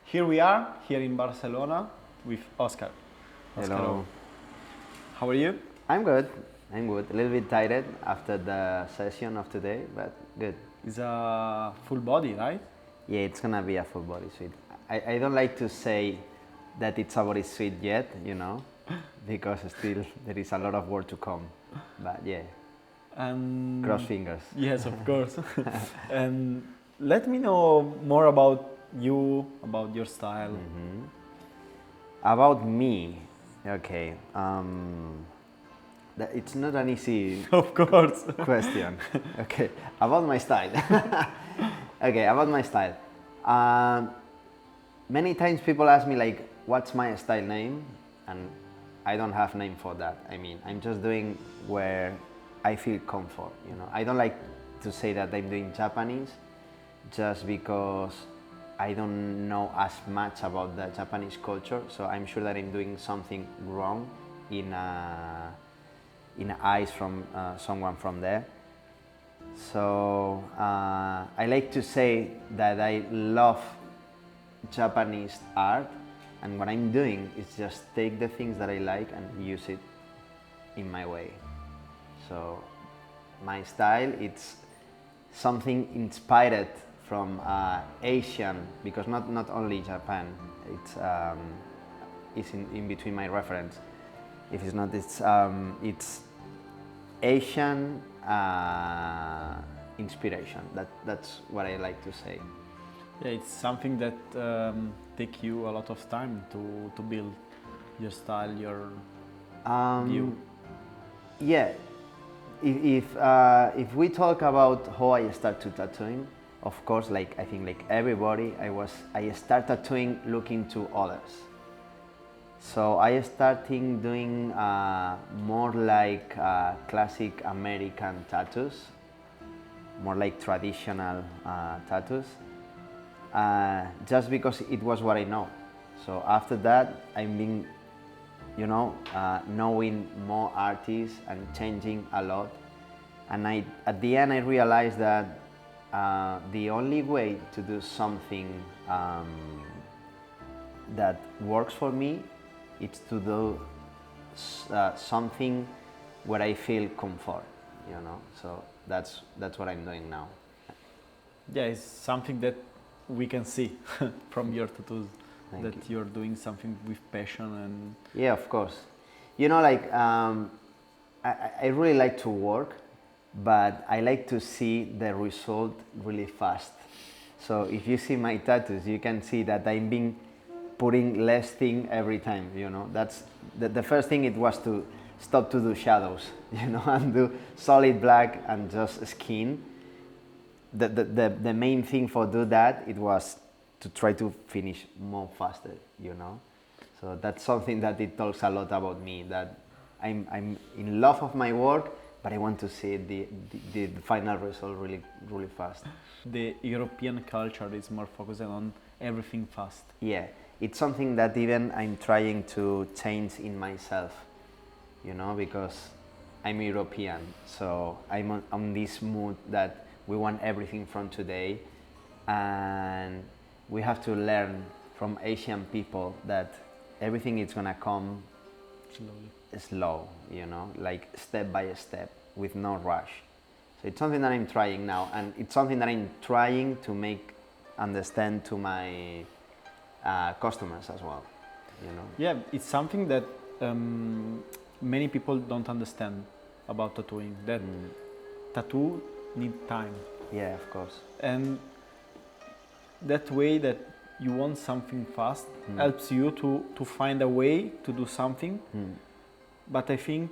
Here we are, here in Barcelona, with Oscar. Oscar Hello. Hove. How are you? I'm good. I'm good. A little bit tired after the session of today, but good. It's a full body, right? Yeah, it's gonna be a full body suit. I don't like to say that it's a body suit yet, because still there is a lot of work to come. But yeah, And cross fingers. yes, of course. And let me know more about you, about your style. About me, okay. It's not an easy Of course. question. Okay, about my style. Okay, about my style. Many times people ask me like, what's my style name? And I don't have name for that. I mean, I'm just doing where I feel comfort, I don't like to say that I'm doing Japanese just because I don't know as much about the Japanese culture, so I'm sure that I'm doing something wrong in eyes from someone from there. So I like to say that I love Japanese art, and what I'm doing is just take the things that I like and use it in my way. So my style, it's something inspired from Asian, because not only Japan, it's in between my reference. If it's not, it's Asian inspiration. That's what I like to say. Yeah, it's something that take you a lot of time to build your style, your view. Yeah, if we talk about how I started tattooing, of course, I think like everybody, I start tattooing looking to others. So I started doing more like classic American tattoos, more like traditional tattoos, just because it was what I know. So after that, I've been, knowing more artists and changing a lot. And at the end, I realized that the only way to do something that works for me is to do something where I feel comfort, So that's what I'm doing now. Yeah, it's something that we can see from your tattoos. Thank you. You're doing something with passion and Yeah, of course. I really like to work, but I like to see the result really fast. So if you see my tattoos, you can see that I've been putting less thing every time, That's the first thing, it was to stop to do shadows, and do solid black and just skin. The main thing for do that, it was to try to finish more faster, So that's something that it talks a lot about me, that I'm in love of my work, but I want to see the final result really fast. the European culture is more focused on everything fast. Yeah, it's something that even I'm trying to change in myself, because I'm European, so I'm on this mood that we want everything from today, and we have to learn from Asian people that everything is gonna come slow, like step by step with no rush. So it's something that I'm trying now, and it's something that I'm trying to make understand to my customers as well, Yeah, it's something that many people don't understand about tattooing. That tattoo need time, Yeah, of course. and that way that you want something fast helps you to find a way to do something. But I think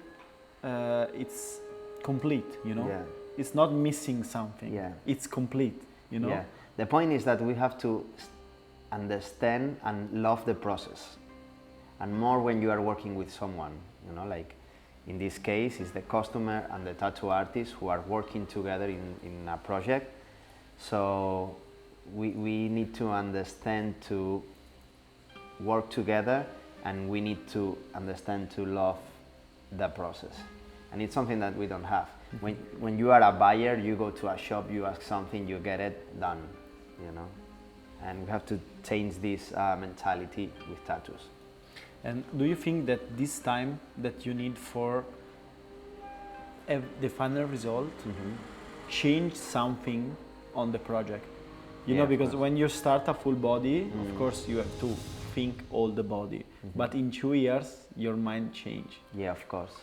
it's complete, Yeah. It's not missing something. Yeah. It's complete, Yeah. The point is that we have to understand and love the process, and more when you are working with someone, like in this case it's the customer and the tattoo artist who are working together in a project. So we need to understand to work together, and we need to understand to love the process, and it's something that we don't have. When you are a buyer, you go to a shop, you ask something, you get it done, and we have to change this mentality with tattoos. And do you think that this time that you need for the final result change something on the project? You know, because when you start a full body, of course you have to think all the body, but in 2 years your mind change. Yeah, of course.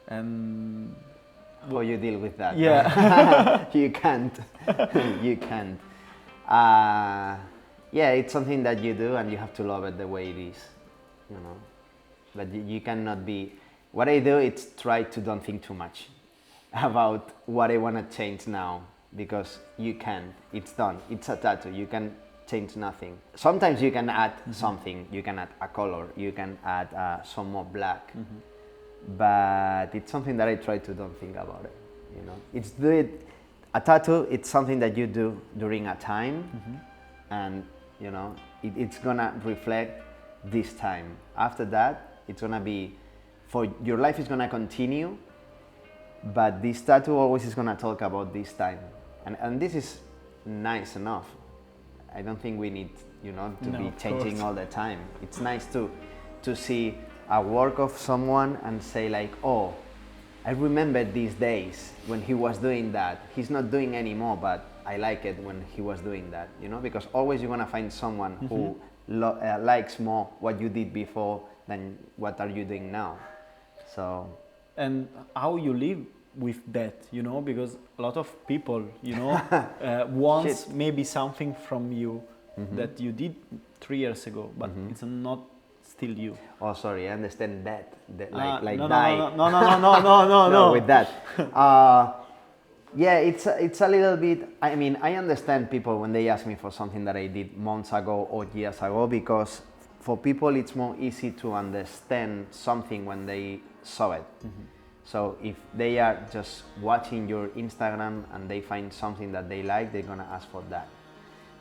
And how you deal with that? Yeah. You can't. You can't. Yeah, it's something that you do and you have to love it the way it is, you know. But you cannot be. What I do is try to don't think too much about what I want to change now, because you can't. It's done. It's a tattoo. You can change nothing. Sometimes you can add something. You can add a color. You can add some more black. But it's something that I try to don't think about it. You know, a tattoo. It's something that you do during a time, and you know it's gonna reflect this time. After that, it's gonna be for your life is gonna continue. But this tattoo always is gonna talk about this time, and this is nice enough. I don't think we need, you know, to be changing all the time. It's nice to see a work of someone and say like, oh, I remember these days when he was doing that. He's not doing anymore, but I like it when he was doing that, you know, because always you're gonna find someone who likes more what you did before than what are you doing now. So. And how you live with that, you know, because a lot of people, you know, wants maybe something from you that you did 3 years ago, but it's not still you. Oh, sorry, I understand that No, die. No, with that. Yeah, it's a little bit. I mean, I understand people when they ask me for something that I did months ago or years ago, because for people it's more easy to understand something when they saw it. So if they are just watching your Instagram and they find something that they like, they're gonna ask for that.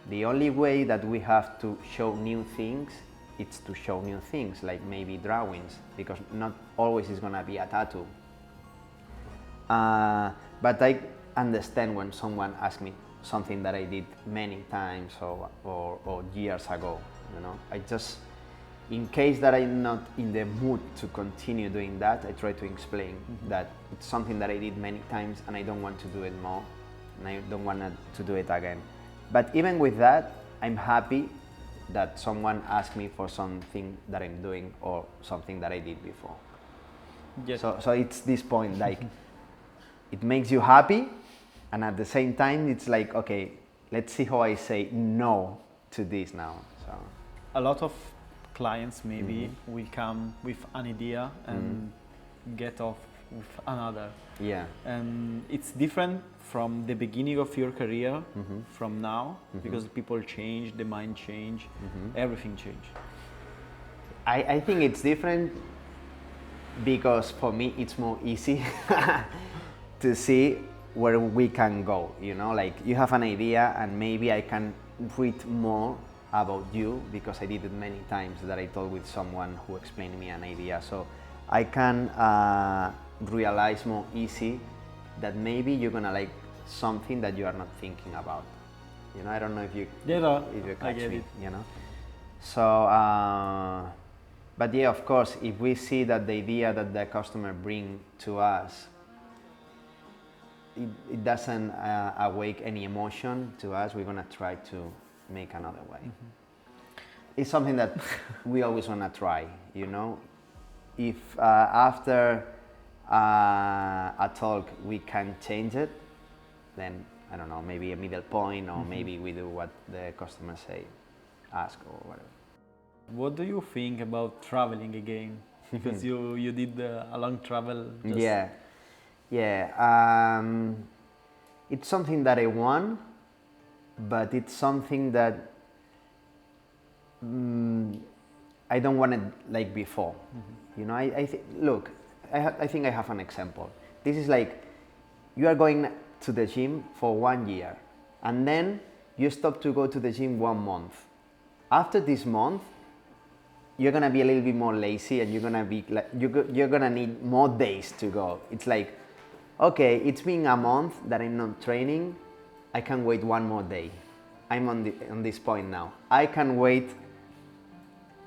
The only way that we have to show new things, it's to show new things, like maybe drawings, because not always is gonna be a tattoo. But I understand when someone asks me something that I did many times or years ago, you know. I just, in case that I'm not in the mood to continue doing that, I try to explain that it's something that I did many times and I don't want to do it more, and I don't want to do it again. But even with that, I'm happy that someone asked me for something that I'm doing or something that I did before. Yes. So it's this point, like, it makes you happy, and at the same time, it's like, okay, let's see how I say no to this now. So a lot of clients maybe will come with an idea and get off with another. Yeah. And it's different from the beginning of your career from now, because people change, the mind change, everything change. I think it's different because for me it's more easy to see where we can go, you know, like you have an idea and maybe I can read more about you because I did it many times that I talked with someone who explained me an idea, so I can realize more easy that maybe you're gonna like something that you are not thinking about, you know. I don't know if you catch me, you know. So but yeah, of course, if we see that the idea that the customer bring to us, it doesn't awake any emotion to us, we're gonna try to make another way. It's something that we always wanna try, you know. If after a talk we can change it, then I don't know, maybe a middle point, or maybe we do what the customers say, ask or whatever. What do you think about traveling again? Because you did a long travel. Yeah. It's something that I want, but it's something that I don't want it like before. You know, I think I have an example. This is like, you are going to the gym for 1 year, and then you stop to go to the gym 1 month. After this month, you're gonna be a little bit more lazy, and you're gonna be like, you're gonna need more days to go. It's like, okay, it's been a month that I'm not training, I can wait 1 more day. I'm on this point now. I can wait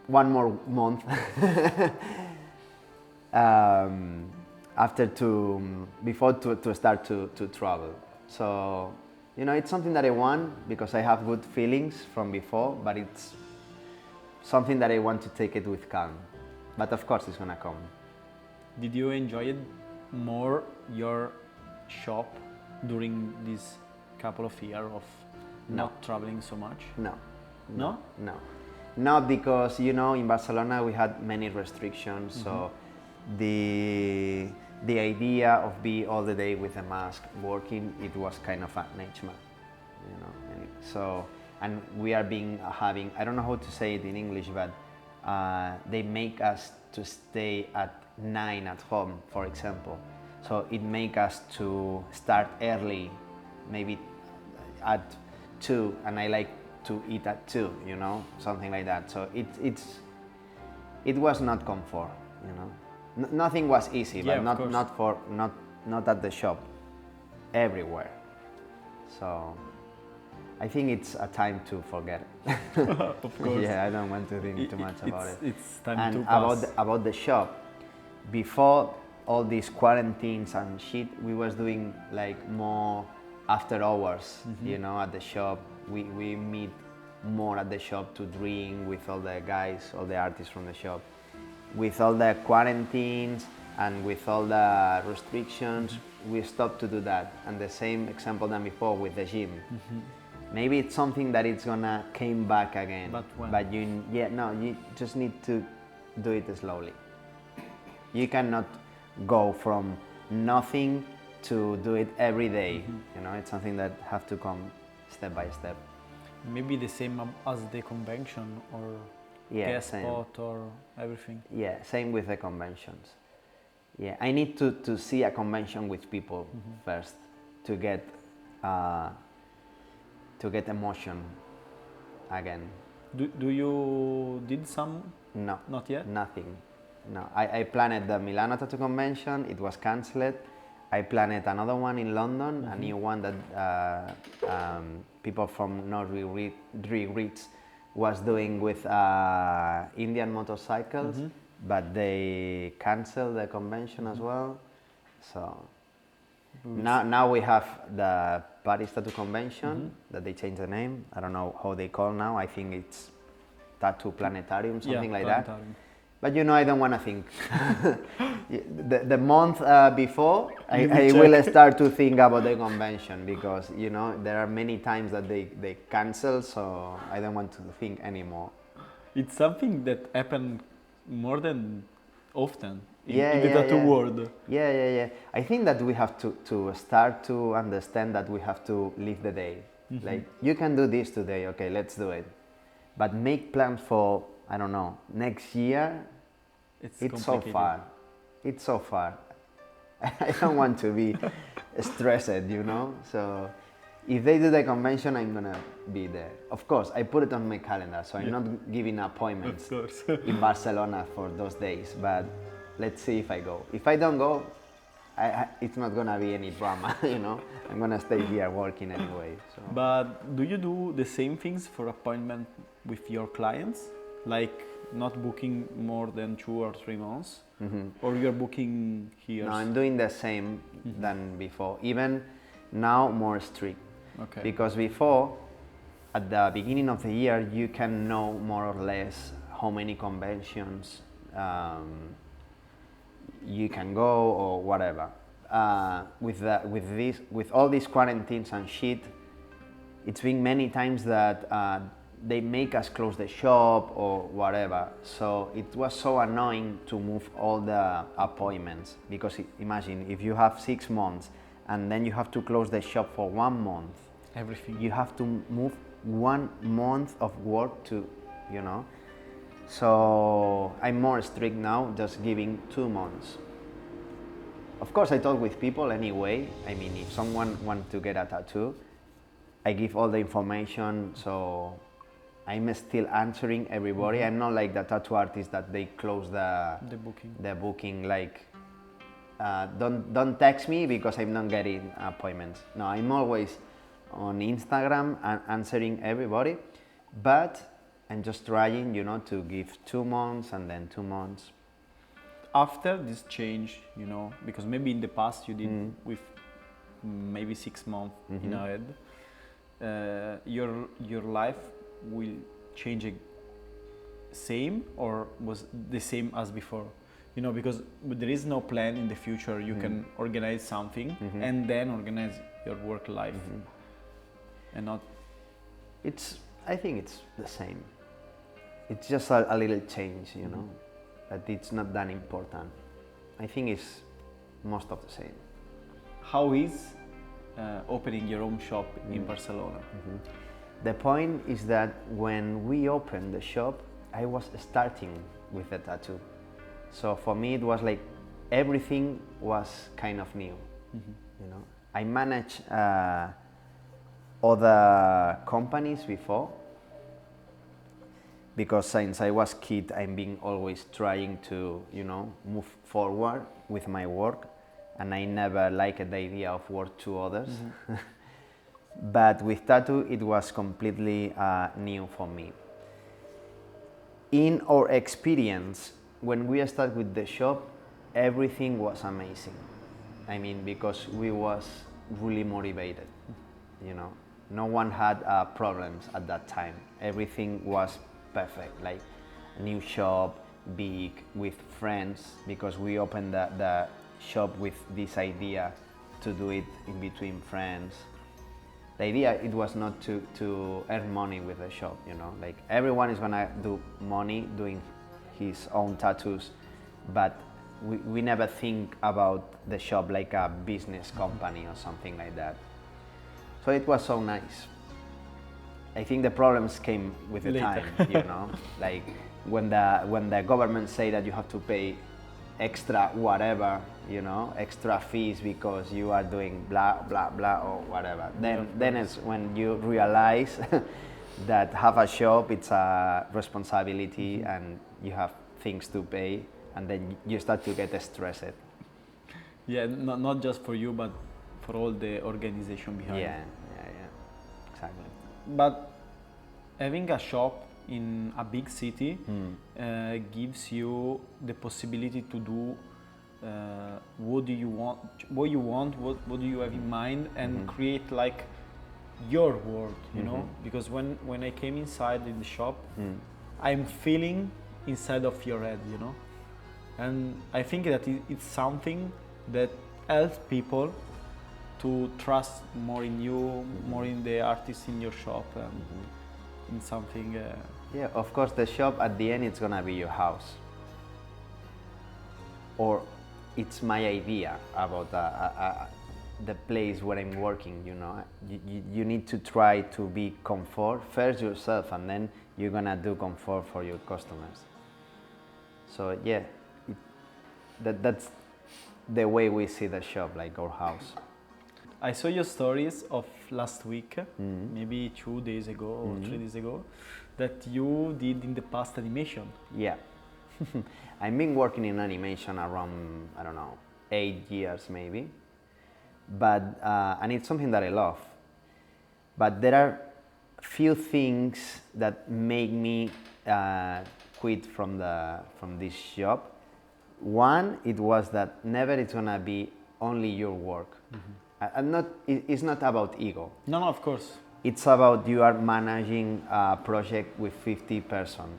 one more month before to start to travel. So, you know, it's something that I want because I have good feelings from before, but it's something that I want to take it with calm. But of course it's gonna come. Did you enjoy it more, your shop, during this couple of years of not traveling so much? No. No? No. Not because, you know, in Barcelona we had many restrictions, so the idea of be all the day with a mask working, it was kind of a nightmare, you know. And we are having, I don't know how to say it in English, but they make us to stay at 9 at home, for example. So it make us to start early, maybe at 2, and I like to eat at 2, you know, something like that. So it was not comfort, you know. Nothing was easy, Yeah, but not at the shop, everywhere. So I think it's a time to forget it. Of course. Yeah, I don't want to think too much about it. It's time And to pass. about the shop, before all these quarantines and shit, we was doing like more after hours, you know, at the shop. We meet more at the shop to drink with all the guys, all the artists from the shop. With all the quarantines and with all the restrictions, we stopped to do that. And the same example than before with the gym. Maybe it's something that it's gonna came back again. But when? But you just need to do it slowly. You cannot go from nothing to do it every day. You know, it's something that have to come step by step. Maybe the same as the convention, or guest same. spot, or everything. Yeah, same with the conventions. Yeah, I need to see a convention with people first to get emotion again. Do you did some? No, Not yet? nothing. No, I planned the Milano Tattoo Convention. It was cancelled. I planned another one in London, a new one that people from Norway Reeds was doing with Indian motorcycles, but they canceled the convention as well. So now we have the Paris Tattoo Convention that they changed the name. I don't know how they call now. I think it's Tattoo Planetarium, something like that. But you know, I don't want to think. the month before, I will start to think about the convention, because you know there are many times that they cancel, so I don't want to think anymore. It's something that happened more than often in the tattoo world. Yeah. I think that we have to start to understand that we have to live the day. Like, you can do this today, okay, let's do it. But make plans for, I don't know, next year. It's so far. It's so far. I don't want to be stressed, you know. So if they do the convention, I'm gonna be there. Of course, I put it on my calendar, so I'm not giving appointments in Barcelona for those days. But let's see if I go. If I don't go, it's not gonna be any drama, you know. I'm gonna stay here working anyway. So. But do you do the same things for appointment with your clients, like not booking more than 2 or 3 months, or you're booking here? No, I'm doing the same than before. Even now, more strict. Okay. Because before, at the beginning of the year, you can know more or less how many conventions you can go or whatever. With all these quarantines and shit, it's been many times that they make us close the shop or whatever. So it was so annoying to move all the appointments, because imagine if you have 6 months and then you have to close the shop for 1 month. Everything. You have to move 1 month of work to, you know. So I'm more strict now, just giving 2 months. Of course, I talk with people anyway. I mean, if someone wants to get a tattoo, I give all the information, so I'm still answering everybody. I'm not like the tattoo artist that they close the booking. Like, don't text me because I'm not getting appointments. No, I'm always on Instagram and answering everybody, but I'm just trying, you know, to give 2 months and then 2 months. After this change, you know, because maybe in the past you did with maybe 6 months in ahead, your life will change same or was the same as before? You know, because there is no plan in the future. You can organize something and then organize your work life, and not. I think it's the same. It's just a little change, you know, but it's not that important. I think it's most of the same. How is opening your own shop in Barcelona? The point is that when we opened the shop, I was starting with the tattoo. So for me, it was like everything was kind of new. You know, I managed other companies before, because since I was kid, I've been always trying to, you know, move forward with my work, and I never liked the idea of work to others. But with tattoo, it was completely new for me. In our experience, when we started with the shop, everything was amazing. I mean, because we was really motivated, you know. No one had problems at that time. Everything was perfect, like a new shop, big, with friends, because we opened the shop with this idea to do it in between friends. The idea, it was not to earn money with the shop, you know, like everyone is gonna do money doing his own tattoos, but we never think about the shop like a business company or something like that. So it was so nice. I think the problems came with the Later. time, you know, like when the government say that you have to pay extra whatever, you know, extra fees because you are doing blah blah blah or whatever. Then it's when you realize that have a shop, it's a responsibility and you have things to pay, and then you start to get stressed. Yeah, not just for you, but for all the organization behind. Yeah, exactly. But having a shop in a big city gives you the possibility to do what do you want, what do you have in mind, and create like your world, you know. Because when I came inside in the shop, I'm feeling inside of your head, you know. And I think that it's something that helps people to trust more in you, more in the artists in your shop, and in something. Yeah, of course, the shop at the end, it's gonna be your house. Or it's my idea about the place where I'm working, you know. You need to try to be comfort first yourself, and then you're gonna do comfort for your customers. So yeah, that's the way we see the shop, like our house. I saw your stories of last week, maybe 2 days ago or 3 days ago, that you did in the past animation. Yeah. I've been working in animation around, I don't know, 8 years maybe. But, and it's something that I love. But there are few things that make me quit from this job. One, it was that never it's gonna be only your work. It's not about ego. No, of course. It's about you are managing a project with 50 person.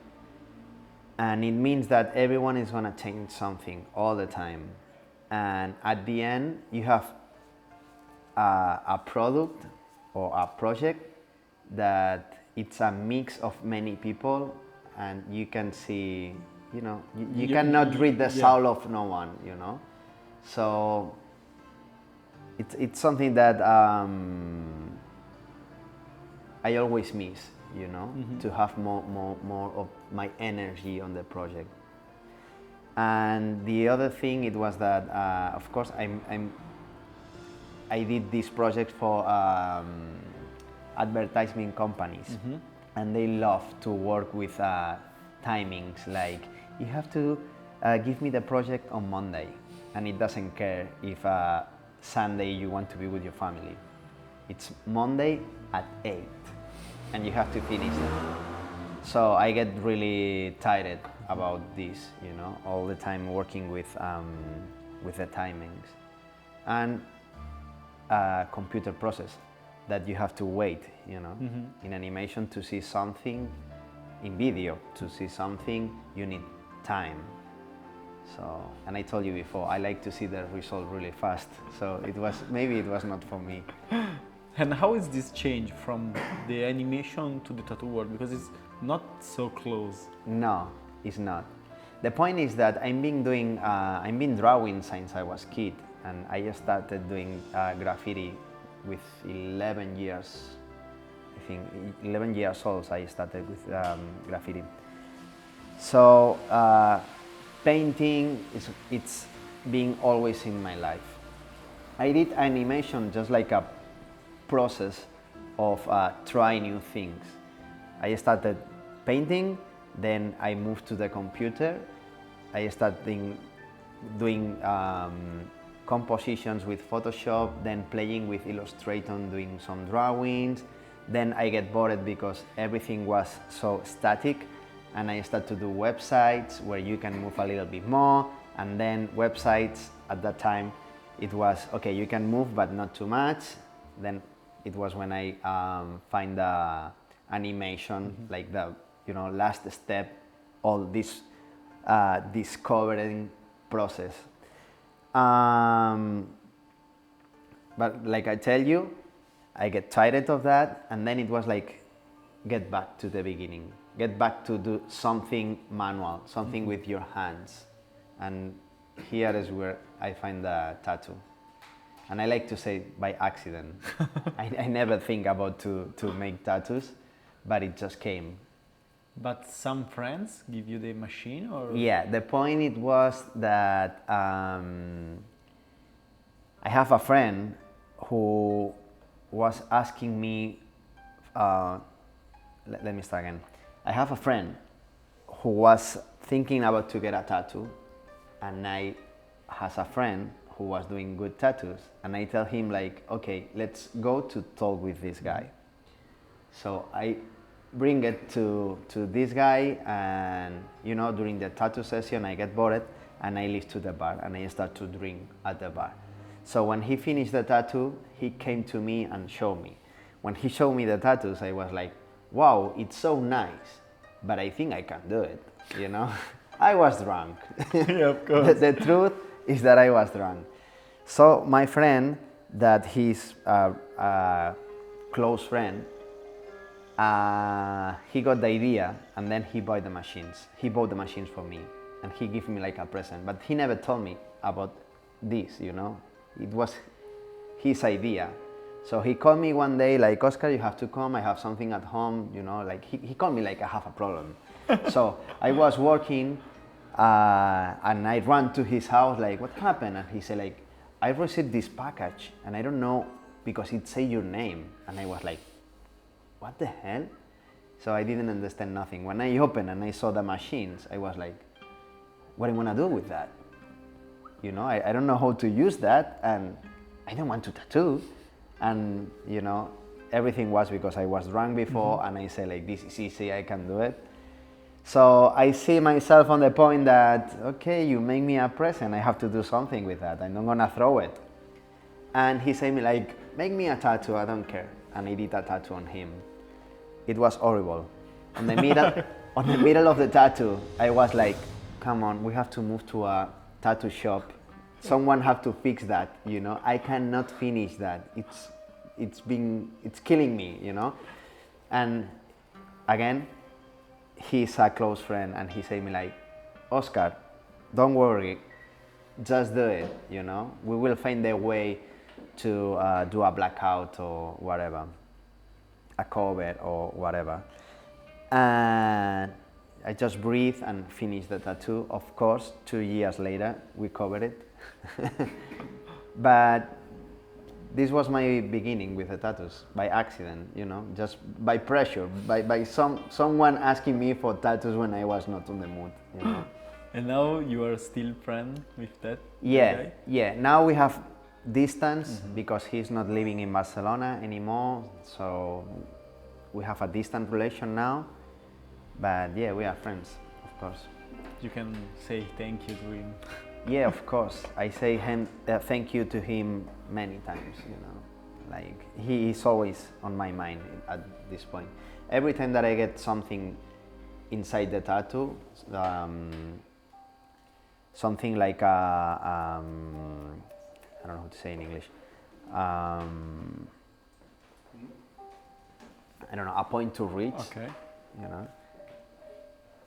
And it means that everyone is gonna change something all the time. And at the end, you have a product or a project that it's a mix of many people, and you can see, you know, you cannot read the soul of no one, you know. So it's something that I always miss, you know, to have more of my energy on the project. And the other thing, it was that, of course, I did this project for advertising companies, and they love to work with timings, like you have to give me the project on Monday, and it doesn't care if Sunday you want to be with your family. it's Monday at 8 and you have to finish them. So I get really tired about this, you know, all the time working with the timings and computer process that you have to wait, you know. In animation to see something, in video to see something, you need time. So, and I told you before, I like to see the result really fast. So maybe it was not for me. And how is this change from the animation to the tattoo world? Because it's not so close. No, it's not. The point is that I've been drawing since I was a kid, and I just started doing graffiti with 11 years. I think 11 years old I started with graffiti. So painting it's been always in my life. I did animation just like a process of trying new things. I started painting, then I moved to the computer. I started doing compositions with Photoshop, then playing with Illustrator, doing some drawings. Then I get bored because everything was so static, and I started to do websites where you can move a little bit more. And then websites at that time, it was okay, you can move but not too much. Then it was when I find the animation, like the last step, all this discovering process. But like I tell you, I get tired of that, and then it was like, get back to the beginning, get back to do something manual, something with your hands. And here is where I find the tattoo. And I like to say by accident. I never think about to make tattoos, but it just came. But some friends give you the machine, or? Yeah, the point it was that I have a friend who was asking me, let me start again. I have a friend who was thinking about to get a tattoo, and I has a friend who was doing good tattoos, and I tell him like, okay, let's go to talk with this guy. So I bring it to this guy, and during the tattoo session I get bored and I leave to the bar and I start to drink at the bar. So when he finished the tattoo, he came to me and showed me. When he showed me the tattoos, I was like, wow, it's so nice, but I think I can do it, I was drunk. Yeah, of course. The truth is that I was drunk. So my friend, that he's a close friend, he got the idea, and then he bought the machines. He bought the machines for me, and he gave me like a present, but he never told me about this, It was his idea. So he called me one day like, Oscar, you have to come, I have something at home, like he called me like I have a problem. So I was working, and I ran to his house like, what happened? And he said like, I received this package and I don't know, because it said your name. And I was like, what the hell? So I didn't understand nothing. When I opened and I saw the machines, I was like, what do I want to do with that? I don't know how to use that, and I don't want to tattoo. And everything was because I was drunk before, and I said like, this is easy, I can do it. So I see myself on the point that, okay, you make me a present, I have to do something with that, I'm not gonna throw it. And he said me like, make me a tattoo, I don't care. And I did a tattoo on him. It was horrible. On the middle of the tattoo, I was like, come on, we have to move to a tattoo shop. Someone have to fix that, I cannot finish that. It's killing me, And again, he's a close friend, and he said me like, Oscar, don't worry, just do it, We will find a way to do a blackout or whatever, a cover or whatever. And I just breathed and finished the tattoo. Of course, 2 years later, we covered it. But this was my beginning with the tattoos, by accident, just by pressure, by someone asking me for tattoos when I was not in the mood, And now you are still friends with that Yeah, guy? yeah. Now we have distance because he's not living in Barcelona anymore, so we have a distant relation now, but yeah, we are friends, of course. You can say thank you to him. Yeah, of course. I say thank you to him many times, you know. Like, he is always on my mind at this point. Every time that I get something inside the tattoo, something like I don't know how to say in English. I don't know, a point to reach. Okay. You know,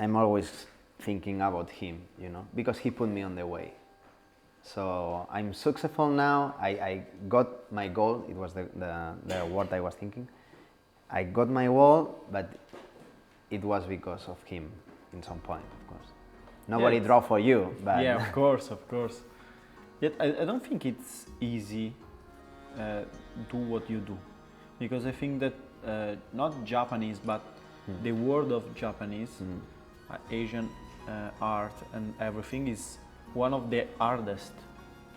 I'm always thinking about him, you know, because he put me on the way. So I'm successful now. I got my goal. It was the word I was thinking. I got my goal, but it was because of him in some point, of course. Nobody draw for you, but yeah, of course, of course. Yet I don't think it's easy do what you do, because I think that not Japanese, but the world of Japanese, Asian art and everything is one of the hardest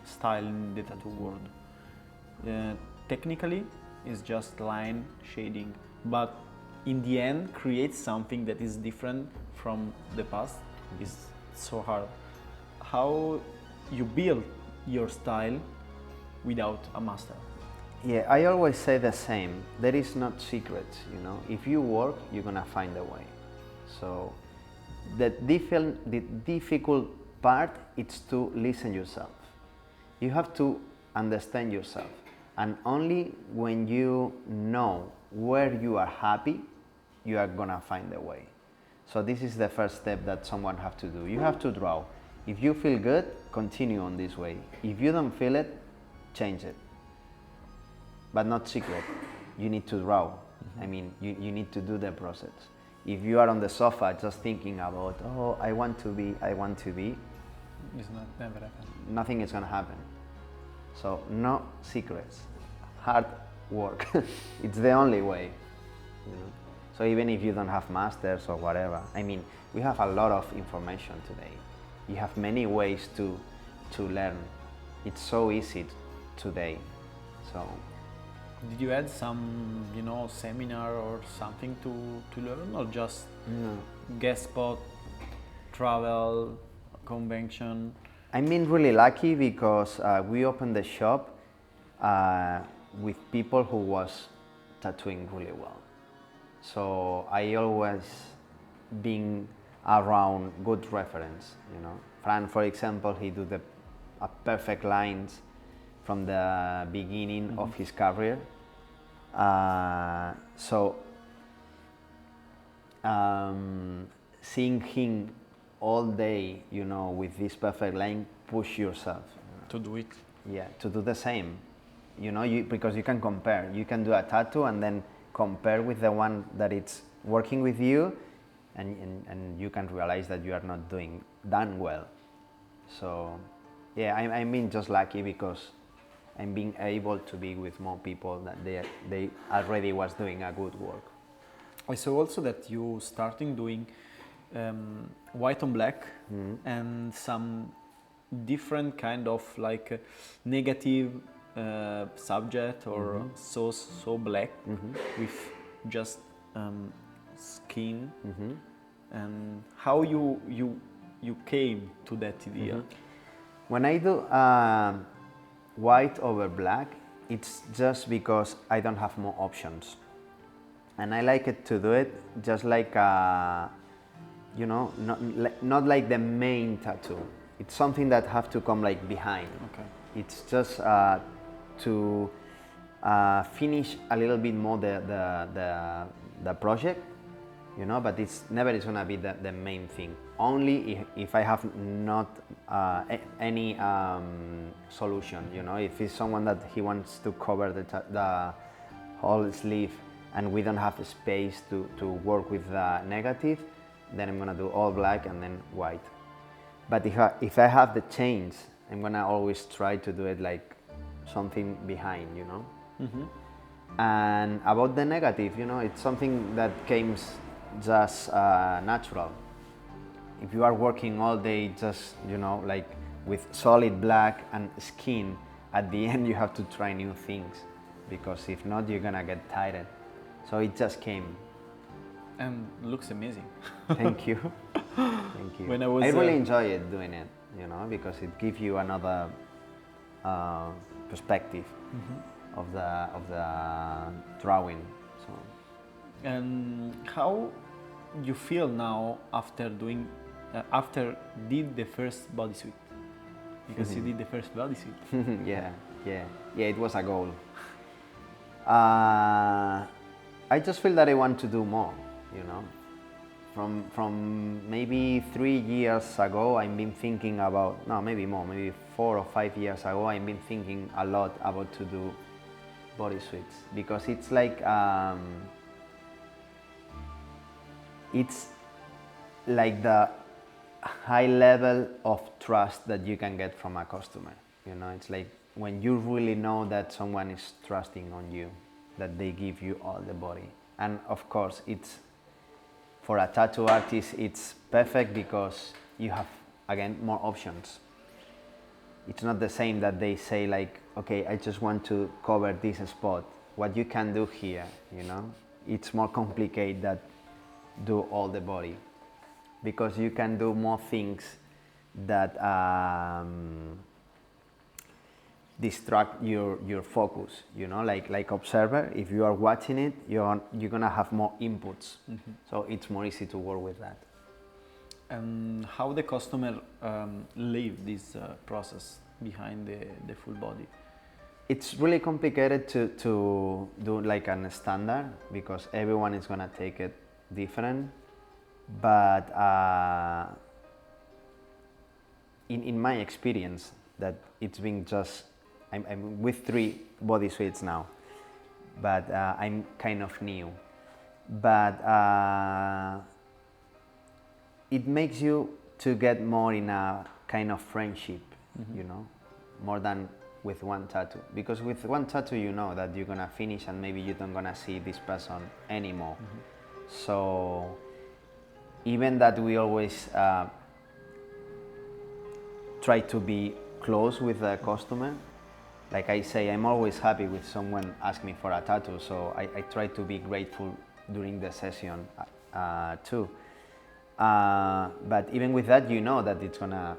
style in the tattoo world. Technically, it's just line shading, but in the end, create something that is different from the past is so hard. How you build your style without a master? yeah, I always say the same. There is not secrets, you know. If you work, you're gonna find a way. So the difficult part is to listen yourself. You have to understand yourself, and only when you know where you are happy, you are gonna find a way. So this is the first step that someone have to do. You have to draw. If you feel good, continue on this way. If you don't feel it, change it. But not secret. You need to draw. I mean, you need to do the process. If you are on the sofa just thinking about, oh, I want to be, It's not never happen. nothing is gonna happen. So no secrets. Hard work. It's the only way. You know? So even if you don't have masters or whatever, I mean, we have a lot of information today. You have many ways to learn. It's so easy today. So Did you add some, seminar or something to learn, or just guest spot, travel, convention? I've been really lucky because we opened the shop with people who was tattooing really well. So I always been around good reference, you know. Fran, for example, he do a perfect lines from the beginning of his career. Seeing him all day, you know, with this perfect line, push yourself. To do it. Yeah, to do the same. You know, because you can compare. You can do a tattoo and then compare with the one that it's working with you, and you can realize that you are not done well. So, yeah, I mean, just lucky because I'm being able to be with more people that they already was doing a good work. I saw also that you starting doing white on black and some different kind of like negative subject or so black with just skin. And how you came to that idea? When I do white over black, it's just because I don't have more options, and I like it to do it just like you know, not like the main tattoo. It's something that have to come like behind. Okay. It's just to finish a little bit more the project, you know, but it's never is gonna be the main thing. Only if I have not any solution, you know, if it's someone that he wants to cover the whole sleeve and we don't have the space to work with the negative, then I'm gonna do all black and then white. But if I have the chains, I'm gonna always try to do it like something behind, you know. And about the negative, you know, it's something that came just natural. If you are working all day just, you know, like with solid black and skin, at the end you have to try new things, because if not you're gonna get tired. So it just came. And looks amazing. Thank you. Thank you. When I was, I really enjoy it doing it, you know, because it gives you another perspective of the drawing. So. And how you feel now after doing, after did the first bodysuit? Because you did the first bodysuit. yeah, it was a goal. I just feel that I want to do more, you know. From maybe 3 years ago, I've been thinking about, no, maybe more, maybe 4 or 5 years ago, I've been thinking a lot about to do bodysuits, because it's like, the high level of trust that you can get from a customer. You know, it's like when you really know that someone is trusting on you, that they give you all the body. And of course, it's for a tattoo artist, it's perfect because you have, again, more options. It's not the same that they say like, okay, I just want to cover this spot. What you can do here, you know, it's more complicated than do all the body, because you can do more things that distract your focus, you know, like observer. If you are watching it, you're gonna have more inputs, so it's more easy to work with that. And how the customer live this process behind the full body? It's really complicated to do like a standard, because everyone is gonna take it different. But in my experience, that it's been just, I'm with 3 bodysuits now, but I'm kind of new. But it makes you to get more in a kind of friendship, you know, more than with one tattoo. Because with one tattoo, you know that you're gonna finish and maybe you don't gonna see this person anymore. So even that we always try to be close with the customer. Like I say, I'm always happy with someone ask me for a tattoo, so I try to be grateful during the session too. But even with that, you know that it's gonna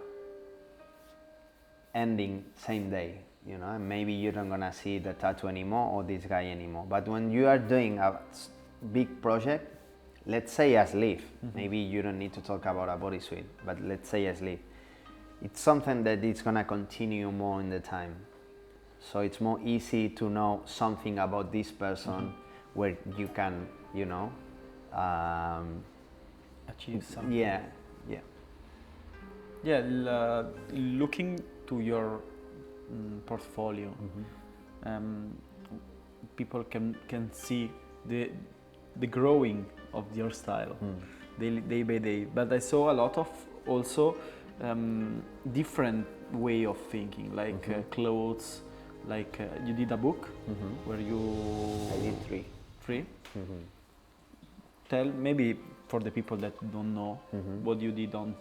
ending same day, you know, and maybe you're not gonna see the tattoo anymore or this guy anymore. But when you are doing a big project, let's say a sleeve, maybe you don't need to talk about a bodysuit, but let's say a sleeve, it's something that it's gonna continue more in the time. So it's more easy to know something about this person where you can, you know, Achieve something. yeah. Looking to your portfolio, people can see the growing of your style day by day. But I saw a lot of also different way of thinking, like clothes, like you did a book where you... I did 3. 3? Tell maybe for the people that don't know what you did on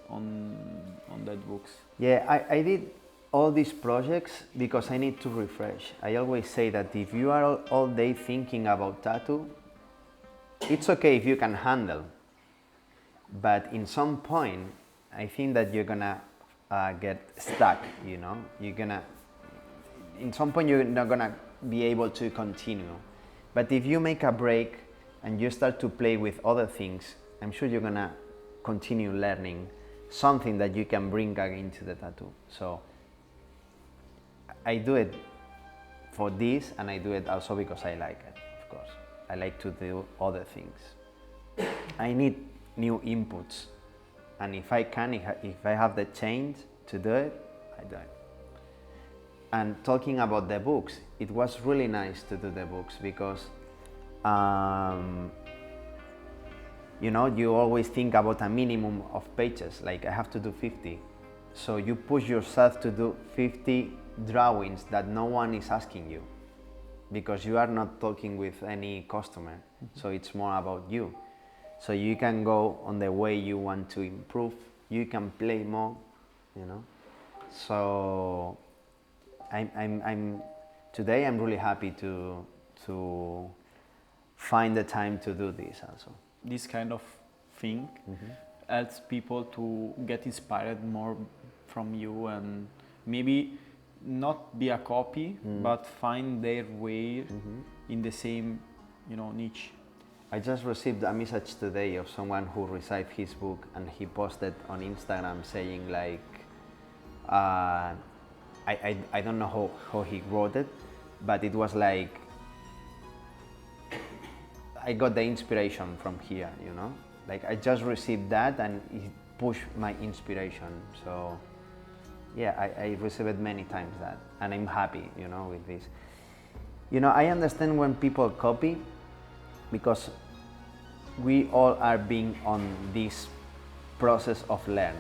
that books. Yeah, I did all these projects because I need to refresh. I always say that if you are all day thinking about tattoo, it's okay if you can handle, but in some point, I think that you're gonna get stuck, you know? In some point you're not gonna be able to continue. But if you make a break and you start to play with other things, I'm sure you're gonna continue learning something that you can bring again to the tattoo. So I do it for this, and I do it also because I like it, of course. I like to do other things. I need new inputs, and if I can, if I have the chance to do it, I do it. And talking about the books, it was really nice to do the books because you know, you always think about a minimum of pages, like I have to do 50. So you push yourself to do 50 drawings that no one is asking you, because you are not talking with any customer. So it's more about you. So you can go on the way you want to improve, you can play more, you know. So today I'm really happy to find the time to do this also. This kind of thing helps people to get inspired more from you and maybe not be a copy, but find their way in the same, niche. I just received a message today of someone who received his book, and he posted on Instagram saying like, I don't know how he wrote it, but it was like, I got the inspiration from here, like I just received that and it pushed my inspiration. So yeah, I received many times that, and I'm happy, with this. I understand when people copy, because we all are being on this process of learn.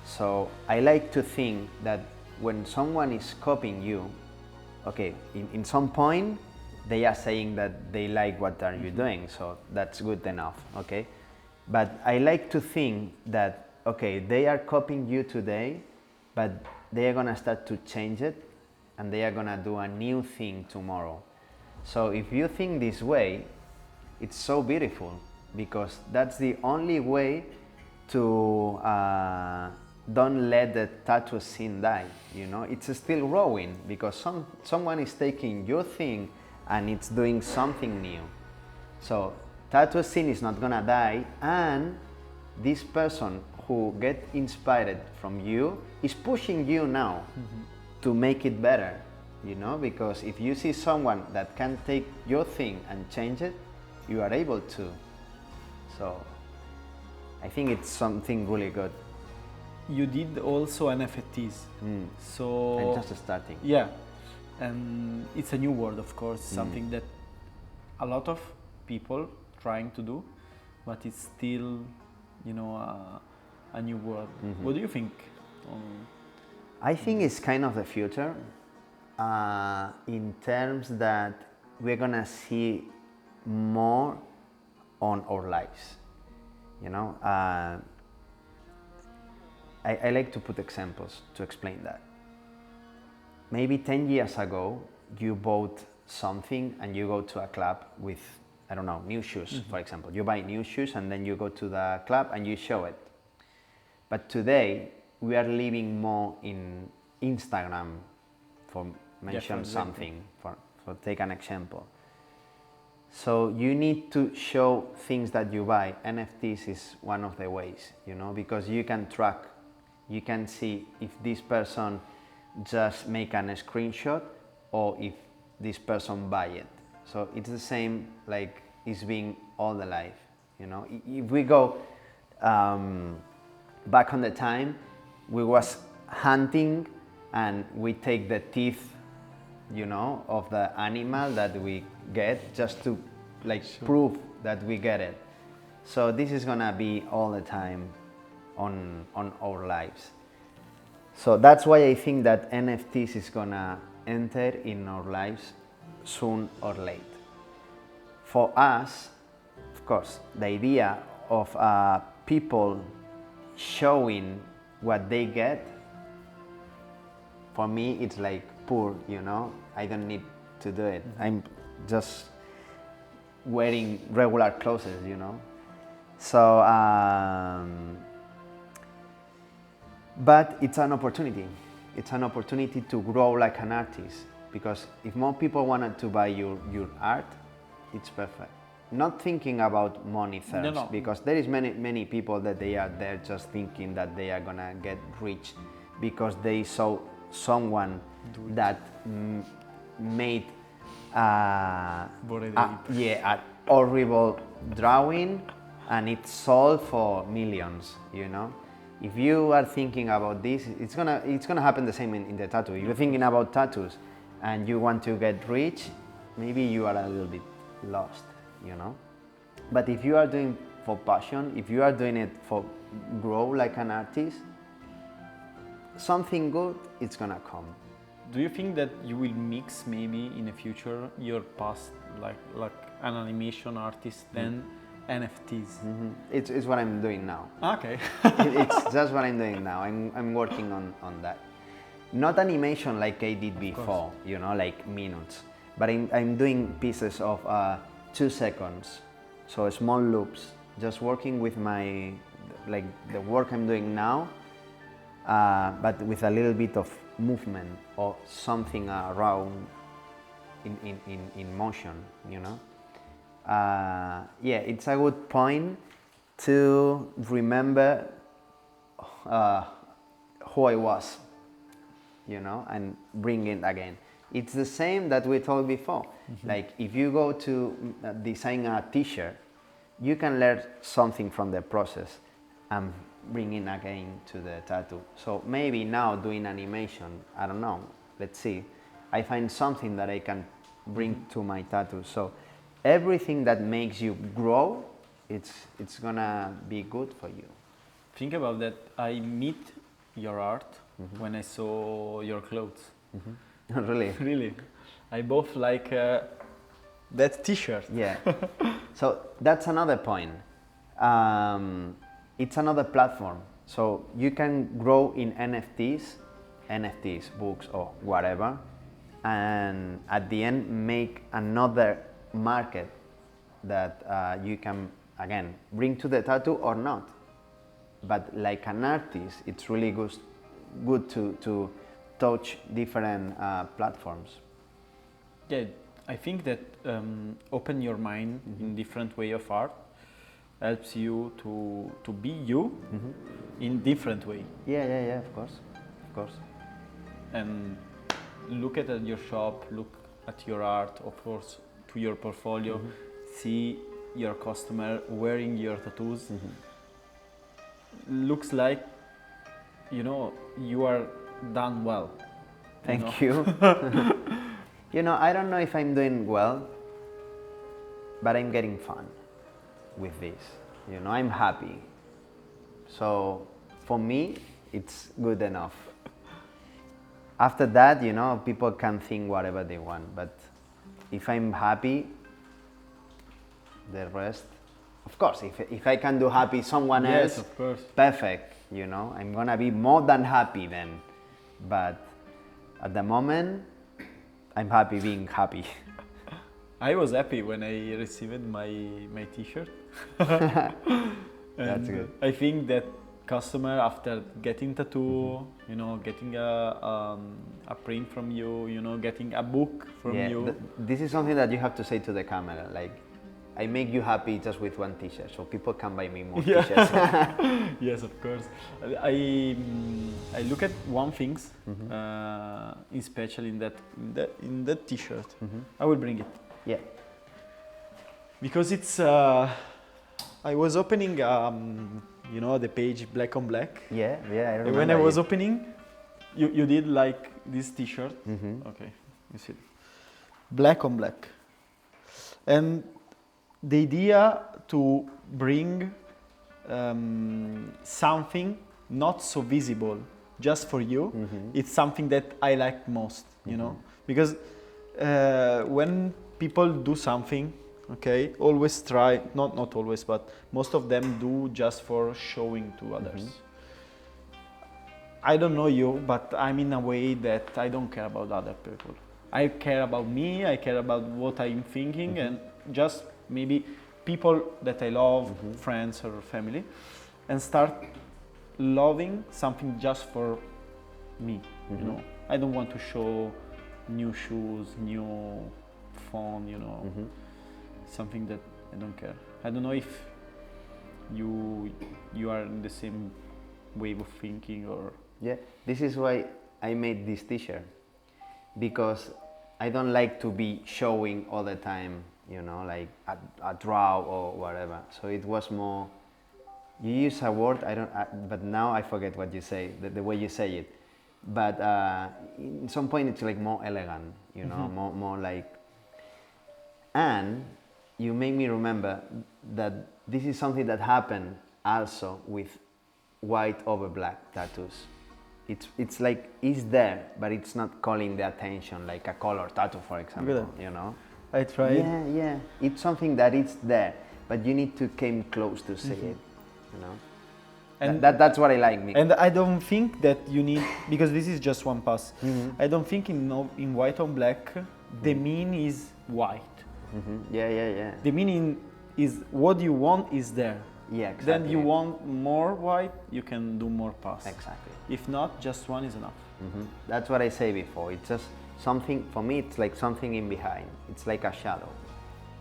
So I like to think that when someone is copying you, okay, in some point they are saying that they like what are you doing, so that's good enough, okay? But I like to think that, okay, they are copying you today, but they are gonna start to change it and they are gonna do a new thing tomorrow. So if you think this way, it's so beautiful, because that's the only way to don't let the tattoo scene die. It's still growing, because someone is taking your thing and it's doing something new. So tattoo scene is not gonna die, and this person who get inspired from you is pushing you now to make it better, because if you see someone that can take your thing and change it, you are able to. So I think it's something really good. You did also NFTs. So I'm just starting. Yeah, and it's a new world, of course, something that a lot of people trying to do, but it's still, a new world. What do you think? I think it's kind of the future, in terms that we're gonna see more on our lives. I like to put examples to explain that. Maybe 10 years ago, you bought something and you go to a club with, I don't know, new shoes, for example. You buy new shoes and then you go to the club and you show it. But today, we are living more in Instagram, for mention something, for take an example. So you need to show things that you buy. NFTs is one of the ways, because you can track, you can see if this person just make a screenshot or if this person buy it. So it's the same like it's being all the life, If we go back on the time, we was hunting and we take the teeth, of the animal that we get, just to prove that we get it. So this is gonna be all the time on our lives. So that's why I think that NFTs is gonna enter in our lives soon or late. For us, of course, the idea of people showing what they get, for me it's like poor, I don't need to do it. I'm just wearing regular clothes, So, but it's an opportunity. It's an opportunity to grow like an artist, because if more people wanted to buy your art, it's perfect. Not thinking about money first, because there is many people that they are there just thinking that they are gonna get rich because they saw someone that made a horrible drawing and it's sold for millions, If you are thinking about this, it's gonna happen the same in the tattoo. If you're thinking about tattoos and you want to get rich, maybe you are a little bit lost, But if you are doing for passion, if you are doing it for grow like an artist, something good, it's gonna come. Do you think that you will mix maybe in the future your past like an animation artist then NFTs? It's what I'm doing now. Okay. It's just what I'm doing now. I'm working on that. not animation like I did before, you know, like minutes, but I'm doing pieces of 2 seconds, so small loops, just working with my, like the work I'm doing now, but with a little bit of movement or something around in motion, you know. Yeah, it's a good point to remember who I was, you know, and bring it again. It's the same that we told before. Like if you go to design a t-shirt, you can learn something from the process and bring it again to the tattoo. So maybe now doing animation, I don't know, let's see, I find something that I can bring to my tattoo. So everything that makes you grow, it's gonna be good for you. Think about that. I meet your art when I saw your clothes. Really? Really, I both like that T-shirt. Yeah. So that's another point. It's another platform. So you can grow in NFTs, books or whatever, and at the end make another market that you can again bring to the tattoo or not. But like an artist, it's really good to touch different platforms. Yeah, I think that open your mind in different way of art helps you to be you in different way. Yeah, of course. And look at your shop, look at your art, of course, to your portfolio, see your customer wearing your tattoos. Looks like, you know, you are done well. Thank you. You know, I don't know if I'm doing well, but I'm getting fun with this. You know, I'm happy. So for me, it's good enough. After that, you know, people can think whatever they want, but if I'm happy, the rest, of course, if I can do happy someone else, of course, perfect, you know, I'm gonna be more than happy then. But at the moment, I'm happy being happy. I was happy when I received my T-shirt. That's good. I think that customer after getting tattoo, you know, getting a print from you, you know, getting a book from you. This is something that you have to say to the camera, like, I make you happy just with one T-shirt, so people can buy me more T-shirts. Yes, of course. I look at one things, especially in that T-shirt. I will bring it. Yeah. Because it's. I was opening, you know, the page Black on Black. Yeah, I remember. And when I was opening, you did like this T-shirt. Okay, you see, Black on Black, and the idea to bring something not so visible just for you, it's something that I like most, you know, because when people do something, okay, always try, not always, but most of them do just for showing to others. I don't know you, but I'm in a way that I don't care about other people. I care about me, I care about what I'm thinking, and just maybe people that I love, friends or family, and start loving something just for me, you know. I don't want to show new shoes, new phone, you know, something that I don't care. I don't know if you are in the same way of thinking or... Yeah, this is why I made this T-shirt, because I don't like to be showing all the time, you know, like a draw or whatever. So it was more, you use a word, but now I forget what you say, the way you say it. But in some point it's like more elegant, you know, more like, and you make me remember that this is something that happened also with white over black tattoos. It's like, it's there, but it's not calling the attention like a color tattoo, for example, you know? I tried. Yeah. It's something that is there, but you need to come close to see it, you know? And that's what I like. And I don't think that you need, because this is just one pass. I don't think in white on black, the mean is white. Yeah. The meaning is what you want is there. Yeah, exactly. Then you want more white, you can do more pass. Exactly. If not, just one is enough. That's what I say before. It's just something, for me, it's like something in behind. It's like a shadow.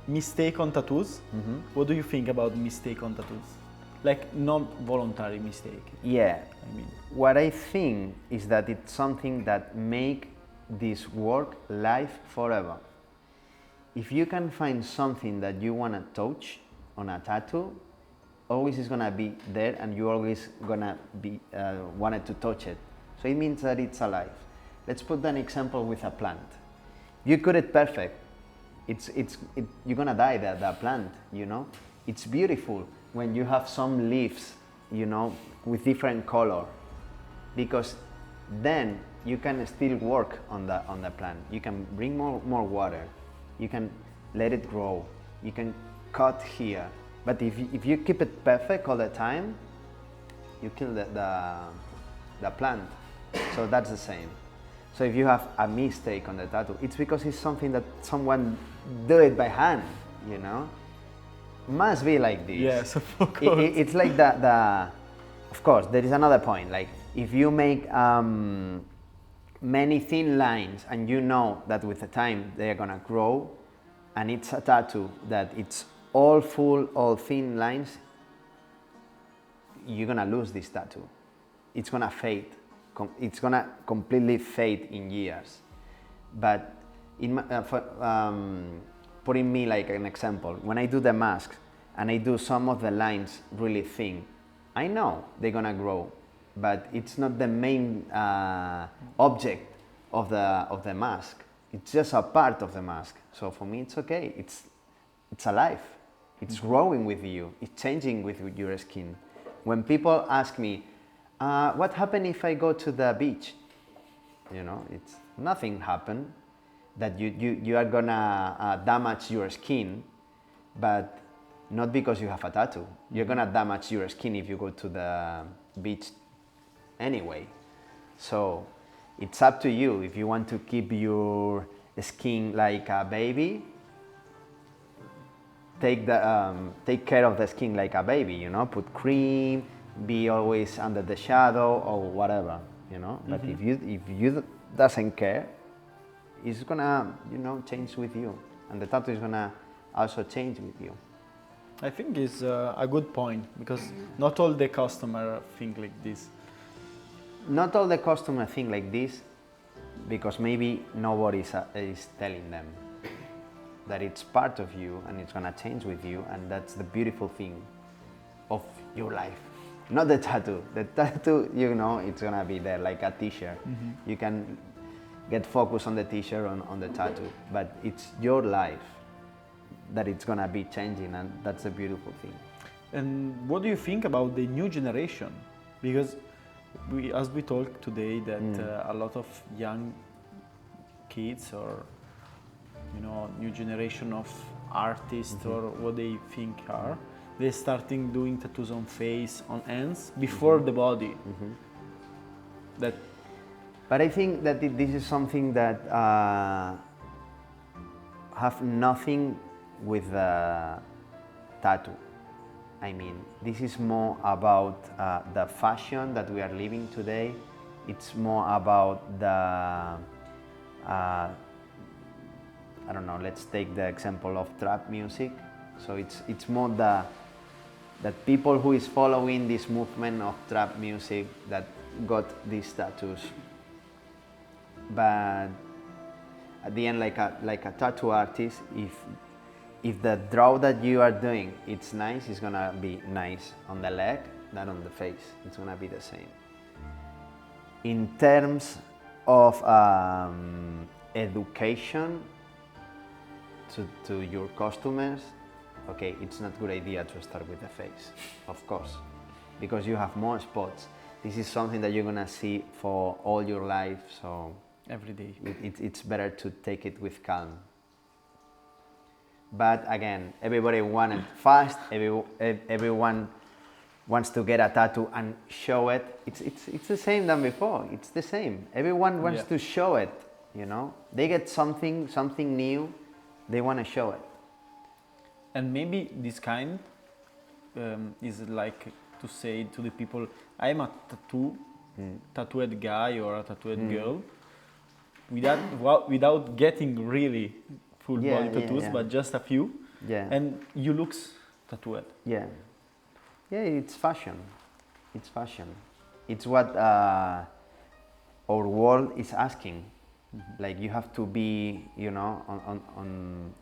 Mistake on tattoos. What do you think about mistake on tattoos? Like non-voluntary mistake. Yeah. I mean, What I think is that it's something that make this work live forever. If you can find something that you want to touch on a tattoo, always is gonna be there, and you always gonna be wanted to touch it. So it means that it's alive. Let's put an example with a plant. You cut it perfect. You're gonna die that plant. You know, it's beautiful when you have some leaves, you know, with different color, because then you can still work on the plant. You can bring more water. You can let it grow. You can cut here. But if you keep it perfect all the time, you kill the plant. So that's the same. So if you have a mistake on the tattoo, it's because it's something that someone do it by hand, you know? Must be like this. yes, of course. It's like of course, there is another point. Like if you make many thin lines and you know that with the time they're gonna grow, and it's a tattoo that it's all full, all thin lines, you're gonna lose this tattoo. It's gonna fade. It's gonna completely fade in years. But putting me like an example, when I do the mask and I do some of the lines really thin, I know they're gonna grow, but it's not the main object of the mask. It's just a part of the mask. So for me, it's okay. It's alive. It's growing with you. It's changing with your skin. When people ask me, what happened if I go to the beach? You know, it's nothing happened. That you are gonna damage your skin, but not because you have a tattoo. You're gonna damage your skin if you go to the beach anyway. So it's up to you. If you want to keep your skin like a baby, take care of the skin like a baby, you know, put cream, be always under the shadow or whatever, you know. But if you doesn't care, it's gonna, you know, change with you, and the tattoo is gonna also change with you. I think it's a good point, because not all the customer think like this. Not all the customers think like this, because maybe nobody is telling them that it's part of you and it's gonna change with you, and that's the beautiful thing of your life. Not the tattoo. The tattoo, you know, it's gonna be there like a t-shirt. You can get focused on the t-shirt, on the tattoo, but it's your life that it's gonna be changing, and that's a beautiful thing. And what do you think about the new generation? Because as we talk today, that a lot of young kids, or you know, new generation of artists, or what they think are, they're starting doing tattoos on face, on hands, before the body. But I think that this is something that have nothing with the tattoo. I mean, this is more about the fashion that we are living today. It's more about the, I don't know, let's take the example of trap music. So it's more that people who is following this movement of trap music that got these tattoos. But at the end, like a tattoo artist, if the draw that you are doing, it's nice, it's gonna be nice on the leg, not on the face. It's gonna be the same. In terms of education to your customers, okay, it's not a good idea to start with the face, of course, because you have more spots. This is something that you're gonna see for all your life, so every day. It's better to take it with calm. But again, everybody wanted fast, everyone wants to get a tattoo and show it, it's the same than before. It's the same. Everyone wants to show it, you know. They get something new, they want to show it. And maybe this kind is like to say to the people, I'm a tattooed guy or a tattooed girl, without getting really full body tattoos, but just a few, and you looks tattooed. Yeah, it's fashion. It's fashion. It's what our world is asking. Like you have to be, you know,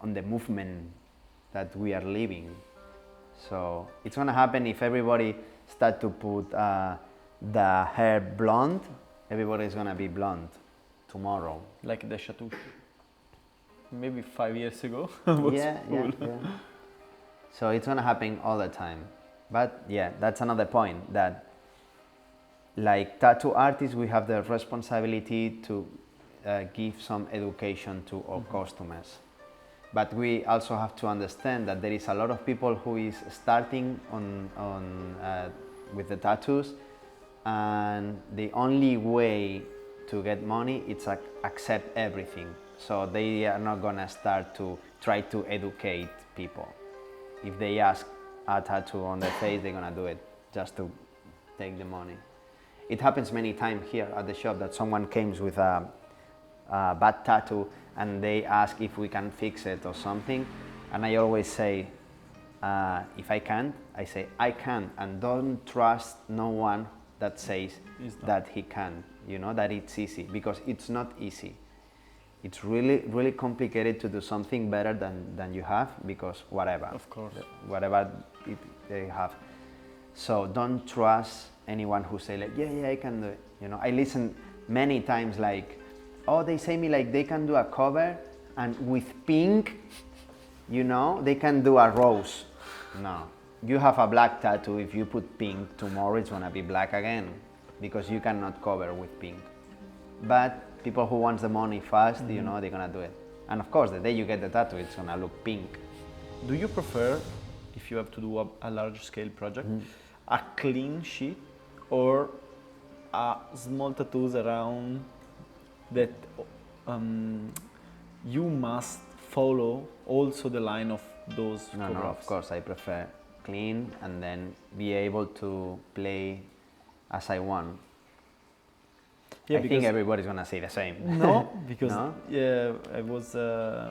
on the movement that we are living. So it's gonna happen if everybody start to put the hair blonde. Everybody's gonna be blonde tomorrow. Like the tattoo. Maybe 5 years ago was cool. Yeah. So it's gonna happen all the time. But yeah, that's another point, that like tattoo artists, we have the responsibility to give some education to our customers. But we also have to understand that there is a lot of people who is starting with the tattoos, and the only way to get money is accept everything. So they are not gonna start to try to educate people. If they ask a tattoo on their face, they're gonna do it just to take the money. It happens many times here at the shop that someone comes with a bad tattoo and they ask if we can fix it or something, and I always say, if I can't, I say I can, and don't trust no one that says that he can, you know, that it's easy, because it's not easy. It's really complicated to do something better than you have, because whatever. Of course. Whatever they have. So don't trust anyone who say like, yeah, I can do it. You know, I listen many times like, oh, they say me like they can do a cover and with pink, you know, they can do a rose. No, you have a black tattoo. If you put pink, tomorrow it's gonna be black again, because you cannot cover with pink. But people who want the money fast, you know, they're gonna do it. And of course, the day you get the tattoo, it's gonna look pink. Do you prefer, if you have to do a large scale project, a clean sheet or a small tattoos around that you must follow also the line of those No, of course, I prefer clean and then be able to play as I want. Yeah, I think everybody's gonna say the same. No, because yeah, I was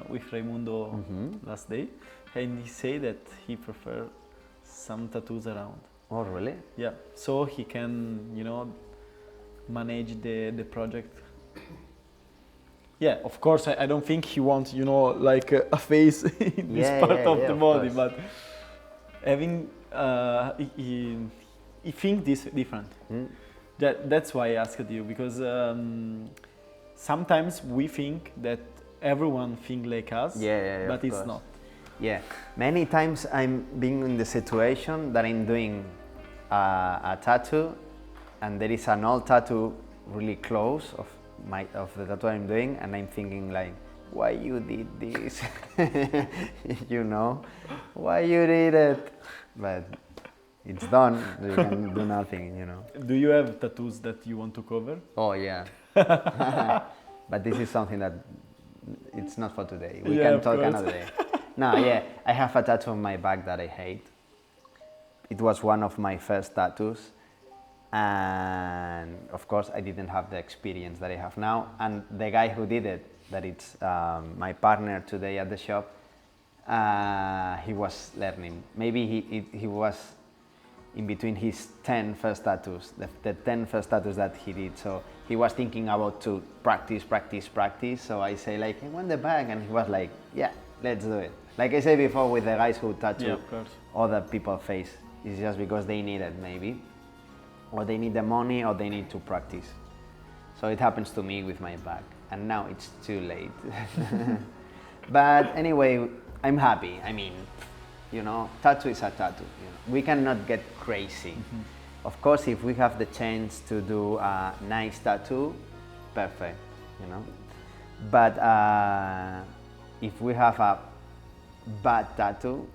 with Raimundo last day, and he said that he prefers some tattoos around. Oh, really? Yeah, so he can, you know, manage the project. Yeah, of course, I don't think he wants, you know, like a face in this part of the body, but having, he thinks this different. That's why I asked you, because sometimes we think that everyone thinks like us, but it's not. Yeah, many times I'm being in the situation that I'm doing a tattoo, and there is an old tattoo really close of the tattoo I'm doing, and I'm thinking like, why you did this? You know, why you did it? But it's done. You can do nothing, you know. Do you have tattoos that you want to cover? Oh yeah. But this is something that it's not for today. We can talk another day. No, yeah, I have a tattoo on my back that I hate. It was one of my first tattoos, and of course I didn't have the experience that I have now. And the guy who did it, that it's my partner today at the shop, he was learning. Maybe he was in between his 10 first tattoos, the 10 first tattoos that he did. So he was thinking about to practice. So I say like, I want the back, and he was like, yeah, let's do it. Like I said before with the guys who tattoo other people's face, it's just because they need it maybe, or they need the money, or they need to practice. So it happens to me with my back, and now it's too late. But anyway, I'm happy. I mean, you know, tattoo is a tattoo. You know? We cannot get crazy. Of course, if we have the chance to do a nice tattoo, perfect, you know. But if we have a bad tattoo,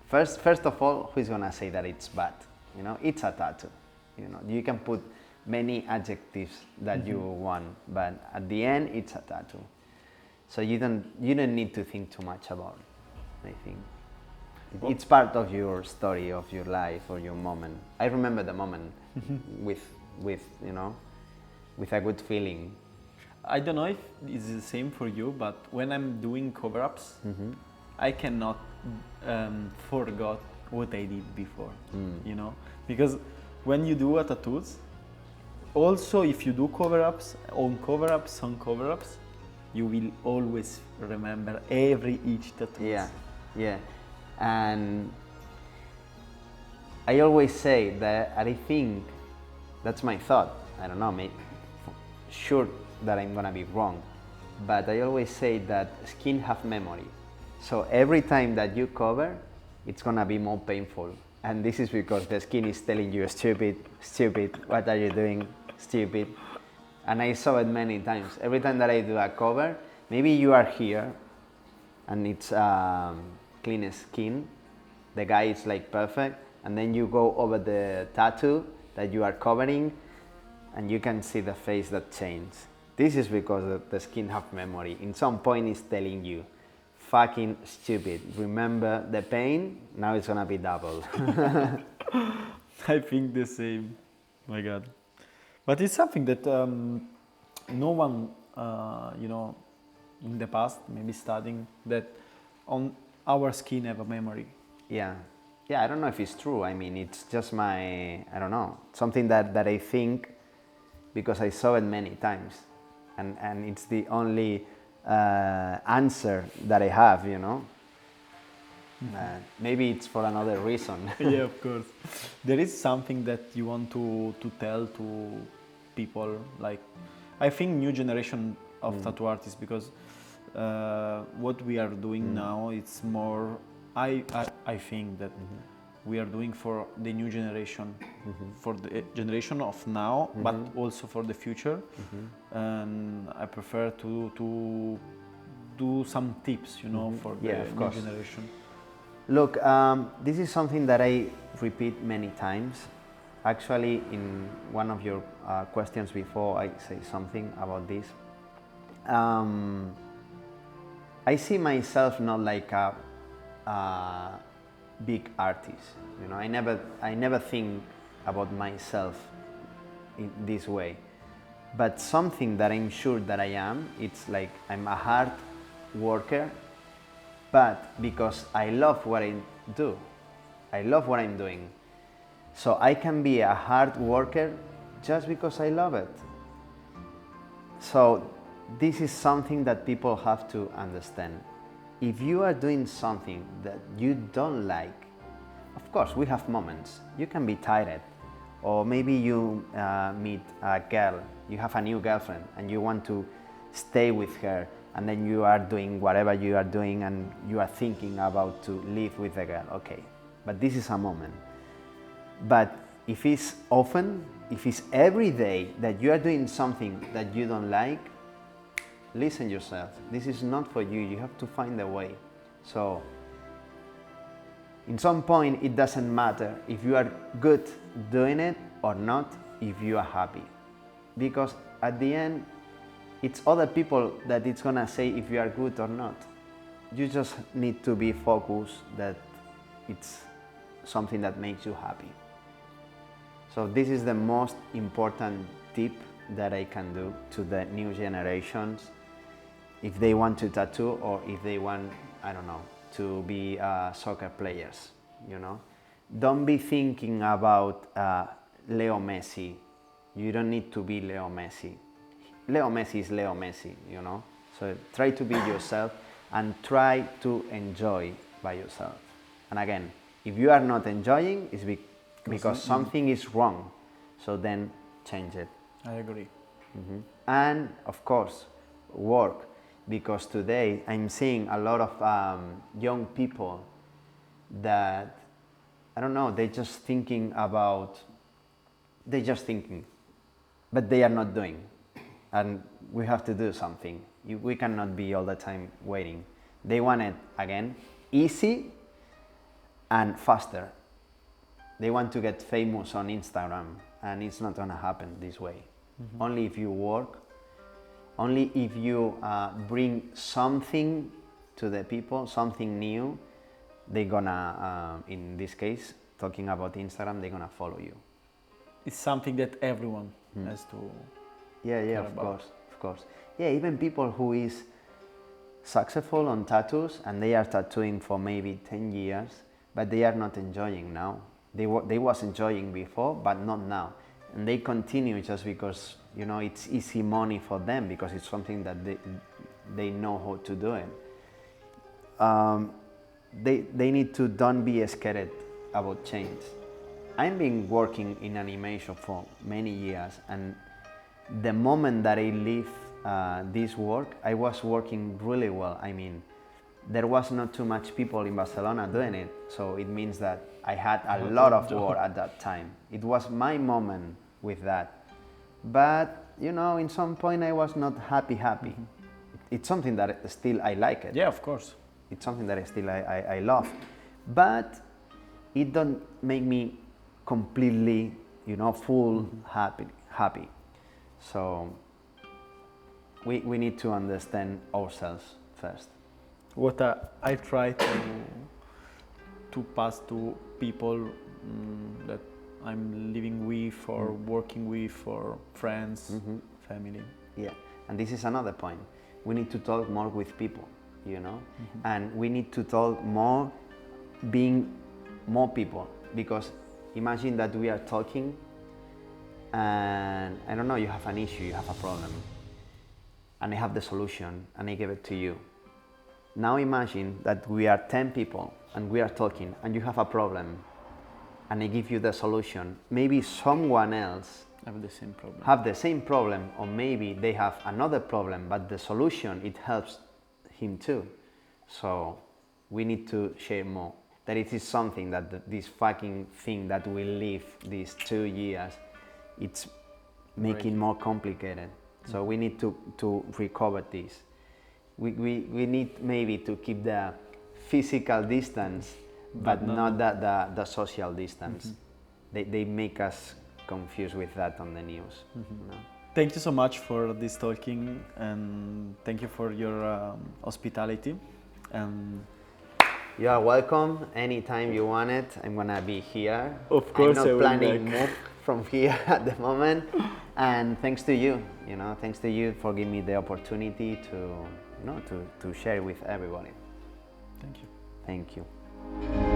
first of all, who's gonna say that it's bad? You know, it's a tattoo. You know, you can put many adjectives that you want, but at the end, it's a tattoo. So you don't need to think too much about it, I think. It's part of your story, of your life, or your moment. I remember the moment with you know, with a good feeling. I don't know if it's the same for you, but when I'm doing cover-ups, I cannot forget what I did before, you know? Because when you do a tattoos, also if you do cover-ups, on cover-ups, you will always remember each tattoo. Yeah, yeah. And I always say that I think, that's my thought, I don't know, maybe, sure that I'm gonna be wrong, but I always say that skin have memory. So every time that you cover, it's gonna be more painful. And this is because the skin is telling you, stupid, what are you doing, stupid. And I saw it many times. Every time that I do a cover, maybe you are here and it's clean skin, the guy is like perfect, and then you go over the tattoo that you are covering and you can see the face that changes. This is because the skin have memory. In some point it's telling you, fucking stupid, remember the pain, now it's gonna be double. I think the same, my God. But it's something that no one, you know, in the past, maybe studying, that on our skin have a memory. Yeah, I don't know if it's true. I mean, it's just I don't know, something that I think because I saw it many times. And it's the only answer that I have, you know. Maybe it's for another reason. Yeah, of course. There is something that you want to tell to people, like, I think new generation of tattoo artists, because what we are doing now, it's more, I think that we are doing for the new generation, for the generation of now, but also for the future. And I prefer to do some tips, you know, for the new generation. Look, this is something that I repeat many times. Actually, in one of your questions before, I say something about this. I see myself not like a big artist. You know, I never think about myself in this way. But something that I'm sure that I am, it's like I'm a hard worker, but because I love what I do, I love what I'm doing. So I can be a hard worker just because I love it. So this is something that people have to understand. If you are doing something that you don't like, of course we have moments, you can be tired, or maybe you meet a girl, you have a new girlfriend and you want to stay with her, and then you are doing whatever you are doing and you are thinking about to live with the girl, okay, but this is a moment. But if it's often, if it's every day that you are doing something that you don't like, listen yourself, this is not for you, you have to find a way. So in some point it doesn't matter if you are good doing it or not, if you are happy, because at the end it's other people that it's gonna say if you are good or not. You just need to be focused that it's something that makes you happy. So this is the most important tip that I can do to the new generations, if they want to tattoo or if they want, I don't know, to be soccer players, you know. Don't be thinking about Leo Messi. You don't need to be Leo Messi. Leo Messi is Leo Messi, you know. So try to be yourself and try to enjoy by yourself. And again, if you are not enjoying, it's because something is wrong. So then change it. I agree. And of course, work. Because today I'm seeing a lot of young people that, I don't know, they're just thinking, but they are not doing. And we have to do something. We cannot be all the time waiting. They want it, again, easy and faster. they want to get famous on Instagram, and it's not gonna happen this way. Only if you work, only if you bring something to the people, something new, they're gonna, in this case, talking about Instagram, they're gonna follow you. It's something that everyone has to. Yeah, care of about. course, of course. Yeah, even people who is successful on tattoos and they are tattooing for maybe 10 years, but they are not enjoying now. They was enjoying before, but not now. And they continue just because, you know, it's easy money for them because it's something that they know how to do it. They need to don't be scared about change. I've been working in animation for many years, and the moment that I leave this work, I was working really well. I mean, there was not too much people in Barcelona doing it, so it means that I had a lot of work at that time. It was my moment with that. But, you know, in some point I was not happy. It's something that still I like it. Yeah, of course. It's something that I love. But it don't make me completely, you know, full happy. So we need to understand ourselves first. What I try to pass to people that I'm living with or working with or friends, family. Yeah, and this is another point. We need to talk more with people, you know, and we need to talk more, being more people, because imagine that we are talking and I don't know, you have an issue, you have a problem, and I have the solution and I give it to you. Now imagine that we are 10 people and we are talking and you have a problem and I give you the solution. Maybe someone else Have the same problem. have the same problem, or maybe they have another problem, but the solution, it helps him too. So we need to share more. That it is something that this fucking thing that we live these 2 years, it's making more complicated. So we need to recover this. We need maybe to keep the physical distance, but not the social distance. They make us confused with that on the news. You know? Thank you so much for this talking, and thank you for your hospitality. And You are welcome anytime you want it. I'm gonna be here. Of course, I'm I not will planning back. move from here at the moment. And thanks to you, you know, thanks to you for giving me the opportunity to, you know, to share with everybody. thank you. Thank you.